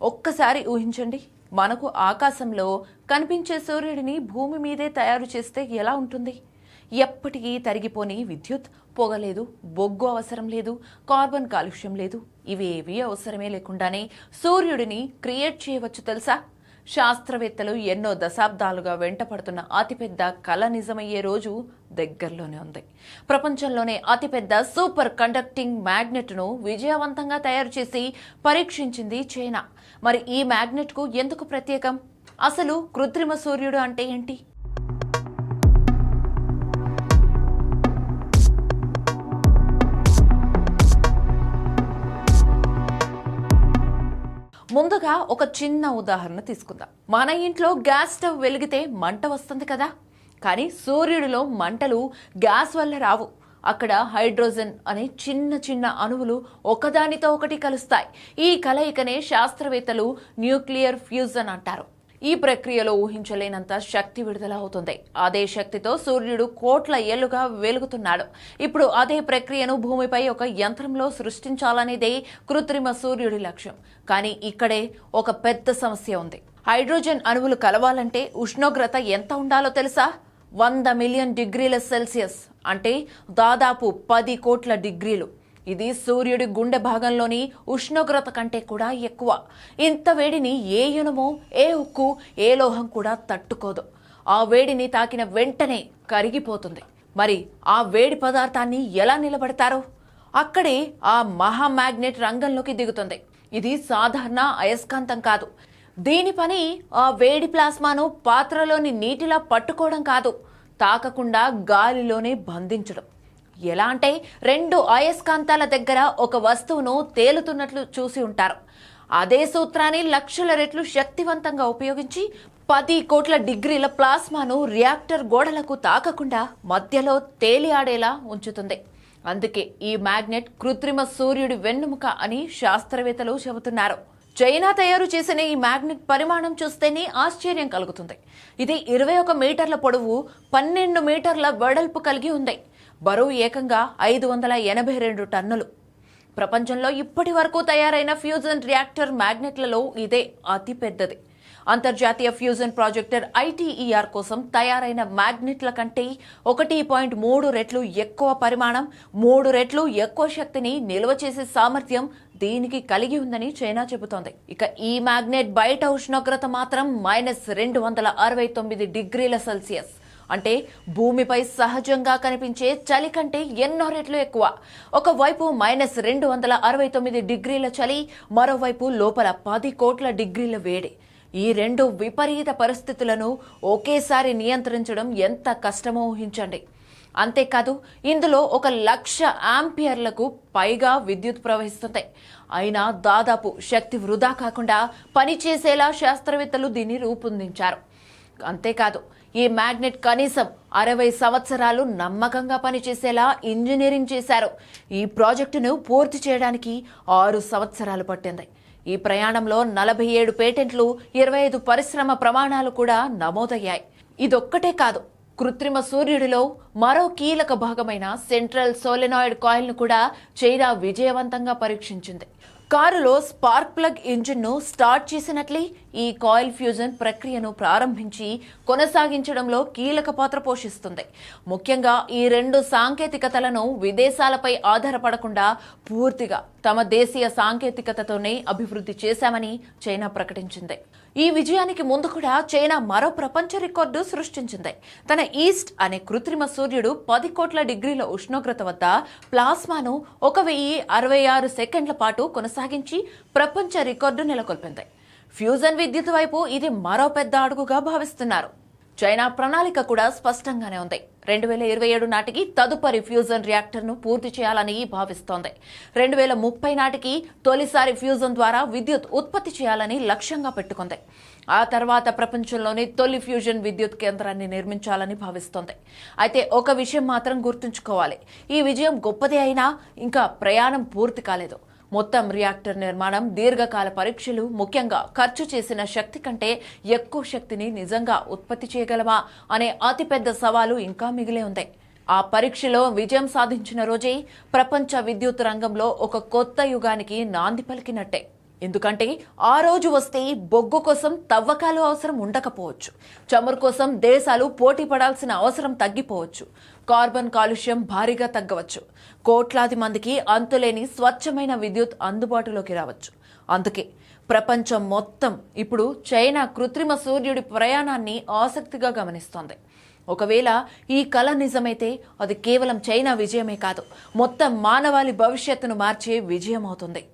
ఒక్కసారి ఊహించండి, మనకు ఆకాశంలో కనిపించే సూర్యుడిని భూమి మీదే తయారు చేస్తే ఎలా ఉంటుంది? ఎప్పటికీ తరిగిపోని విద్యుత్, పొగ లేదు, బొగ్గు అవసరం లేదు, కార్బన్ కాలుష్యం లేదు. ఇవేవీ అవసరమే లేకుండానే సూర్యుడిని క్రియేట్ చేయవచ్చు తెలుసా? శాస్త్రవేత్తలు ఎన్నో దశాబ్దాలుగా వెంటపడుతున్న అతిపెద్ద కళ నిజమయ్యే రోజు దగ్గరలోనే ఉంది. ప్రపంచంలోనే అతిపెద్ద సూపర్ కండక్టింగ్ మ్యాగ్నెట్ను విజయవంతంగా తయారు చేసి పరీక్షించింది చైనా. మరి ఈ మ్యాగ్నెట్కు ఎందుకు ప్రత్యేకం? అసలు కృత్రిమ సూర్యుడు అంటే ఏంటి? ముందుగా ఒక చిన్న ఉదాహరణ తీసుకుందాం. మన ఇంట్లో గ్యాస్ స్టవ్ వెలిగితే మంట వస్తుంది కదా, కానీ సూర్యుడిలో మంటలు గ్యాస్ వల్ల రావు. అక్కడ హైడ్రోజన్ అనే చిన్న చిన్న అణువులు ఒకదానితో ఒకటి కలుస్తాయి. ఈ కలయికనే శాస్త్రవేత్తలు న్యూక్లియర్ ఫ్యూజన్ అంటారు. ఈ ప్రక్రియలో ఊహించలేనంత శక్తి విడుదల అవుతుంది. అదే శక్తితో సూర్యుడు కోట్ల ఏళ్లుగా వెలుగుతున్నాడు. ఇప్పుడు అదే ప్రక్రియను భూమిపై ఒక యంత్రంలో సృష్టించాలనేదే కృత్రిమ సూర్యుడి లక్ష్యం. కానీ ఇక్కడే ఒక పెద్ద సమస్య ఉంది. హైడ్రోజన్ అణువులు కలవాలంటే ఉష్ణోగ్రత ఎంత ఉండాలో తెలుసా? 100 మిలియన్ డిగ్రీల సెల్సియస్, అంటే దాదాపు 10 కోట్ల డిగ్రీలు. ఇది సూర్యుడి గుండె భాగంలోని ఉష్ణోగ్రత కంటే కూడా ఎక్కువ. ఇంత వేడిని ఏ ఇనుము, ఏ ఉక్కు, ఏ లోహం కూడా తట్టుకోదు. ఆ వేడిని తాకిన వెంటనే కరిగిపోతుంది. మరి ఆ వేడి పదార్థాన్ని ఎలా నిలబెడతారు? అక్కడే ఆ మహామ్యాగ్నెట్ రంగంలోకి దిగుతుంది. ఇది సాధారణ అయస్కాంతం కాదు. దీని పని ఆ వేడి ప్లాస్మాను పాత్రలోని నీటిలా పట్టుకోవడం కాదు, తాకకుండా గాలిలోనే బంధించడం. ఎలా అంటే, 2 అయస్కాంతాల దగ్గర ఒక వస్తువును తేలుతున్నట్లు చూసి ఉంటారు. అదే సూత్రాన్ని లక్షల రెట్లు శక్తివంతంగా ఉపయోగించి 10 కోట్ల డిగ్రీల ప్లాస్మాను రియాక్టర్ గోడలకు తాకకుండా మధ్యలో తేలియాడేలా ఉంచుతుంది. అందుకే ఈ మ్యాగ్నెట్ కృత్రిమ సూర్యుడి వెన్నెముక అని శాస్త్రవేత్తలు చెబుతున్నారు. చైనా తయారు చేసిన ఈ మ్యాగ్నెట్ పరిమాణం చూస్తేనే ఆశ్చర్యం కలుగుతుంది. ఇది 21 మీటర్ల పొడవు, 12 మీటర్ల వెడల్పు కలిగి ఉంది. బరువు ఏకంగా 582 టన్నులు. ప్రపంచంలో ఇప్పటి వరకు తయారైన ఫ్యూజన్ రియాక్టర్ మ్యాగ్నెట్లలో ఇదే అతి పెద్దది. అంతర్జాతీయ ఫ్యూజన్ ప్రాజెక్టర్ ITER కోసం తయారైన మ్యాగ్నెట్ల కంటే 1.3 రెట్లు ఎక్కువ పరిమాణం, 3 రెట్లు ఎక్కువ శక్తిని నిల్వ చేసే సామర్థ్యం దీనికి కలిగి ఉందని చైనా చెబుతోంది. ఇక ఈ మ్యాగ్నెట్ బయట ఉష్ణోగ్రత మాత్రం -269 డిగ్రీల సెల్సియస్, అంటే భూమిపై సహజంగా కనిపించే చలి కంటే ఎన్నో రెట్లు ఎక్కువ. ఒకవైపు -269 డిగ్రీల చలి, మరోవైపు లోపల 10 కోట్ల డిగ్రీల వేడి. ఈ 2 విపరీత పరిస్థితులను ఒకేసారి నియంత్రించడం ఎంత కష్టమో ఊహించండి. అంతేకాదు, ఇందులో 1,00,000 ఆంపియర్లకు పైగా విద్యుత్ ప్రవహిస్తుంది. అయినా దాదాపు శక్తి వృధా కాకుండా పనిచేసేలా శాస్త్రవేత్తలు దీన్ని రూపొందించారు. అంతేకాదు, ఈ మ్యాగ్నెట్ కనీసం 60 సంవత్సరాలు నమ్మకంగా పనిచేసేలా ఇంజనీరింగ్ చేశారు. ఈ ప్రాజెక్టును పూర్తి చేయడానికి 6 సంవత్సరాలు పట్టింది. ఈ ప్రయాణంలో 47 పేటెంట్లు, 25 పరిశ్రమ ప్రమాణాలు కూడా నమోదయ్యాయి. ఇదొక్కటే కాదు, కృత్రిమ సూర్యుడిలో మరో కీలక భాగమైన సెంట్రల్ సోలెనాయిడ్ కాయిల్ను కూడా చైనా విజయవంతంగా పరీక్షించింది. కారులో స్పార్క్ ప్లగ్ ఇంజిన్ను స్టార్ట్ చేసినట్లే ఈ కాయిల్ ఫ్యూజన్ ప్రక్రియను ప్రారంభించి కొనసాగించడంలో కీలక పాత్ర పోషిస్తుంది. ముఖ్యంగా ఈ 2 సాంకేతికతలను విదేశాలపై ఆధారపడకుండా పూర్తిగా తమ దేశీయ సాంకేతికతతోనే అభివృద్ధి చేశామని చైనా ప్రకటించింది. ఈ విజయానికి ముందు కూడా చైనా మరో ప్రపంచ రికార్డు సృష్టించింది. తన ఈస్ట్ అనే కృత్రిమ సూర్యుడు 10 కోట్ల డిగ్రీల ఉష్ణోగ్రత వద్ద ప్లాస్మాను 1066 సెకండ్ల పాటు కొనసాగించి ప్రపంచ రికార్డు నెలకొల్పింది. ఫ్యూజన్ విద్యుత్ వైపు ఇది మరో పెద్ద అడుగుగా భావిస్తున్నారు. చైనా ప్రణాళిక కూడా స్పష్టంగానే ఉంది. 2027 నాటికి తదుపరి ఫ్యూజన్ రియాక్టర్ను పూర్తి చేయాలని భావిస్తోంది. 2030 నాటికి తొలిసారి ఫ్యూజన్ ద్వారా విద్యుత్ ఉత్పత్తి చేయాలని లక్ష్యంగా పెట్టుకుంది. ఆ తర్వాత ప్రపంచంలోని తొలి ఫ్యూజన్ విద్యుత్ కేంద్రాన్ని నిర్మించాలని భావిస్తోంది. అయితే ఒక విషయం మాత్రం గుర్తుంచుకోవాలి, ఈ విజయం గొప్పదే అయినా ఇంకా ప్రయాణం పూర్తి కాలేదు. మొత్తం రియాక్టర్ నిర్మాణం, దీర్ఘకాల పరీక్షలు, ముఖ్యంగా ఖర్చు చేసిన శక్తి కంటే ఎక్కువ శక్తిని నిజంగా ఉత్పత్తి చేయగలమా అనే అతిపెద్ద సవాలు ఇంకా మిగిలే ఉంది. ఆ పరీక్షలో విజయం సాధించిన రోజే ప్రపంచ విద్యుత్ రంగంలో ఒక కొత్త యుగానికి నాంది పలికినట్టే. ఎందుకంటే ఆ రోజు వస్తే బొగ్గు కోసం తవ్వకాలు అవసరం ఉండకపోవచ్చు, చమురు కోసం దేశాలు పోటీ పడాల్సిన అవసరం తగ్గిపోవచ్చు, కార్బన్ కాలుష్యం భారీగా తగ్గవచ్చు, కోట్లాది మందికి అంతులేని స్వచ్ఛమైన విద్యుత్ అందుబాటులోకి రావచ్చు. అందుకే ప్రపంచం మొత్తం ఇప్పుడు చైనా కృత్రిమ సూర్యుడి ప్రయాణాన్ని ఆసక్తిగా గమనిస్తోంది. ఒకవేళ ఈ కల నిజమైతే అది కేవలం చైనా విజయమే కాదు, మొత్తం మానవాళి భవిష్యత్తును మార్చే విజయం అవుతుంది.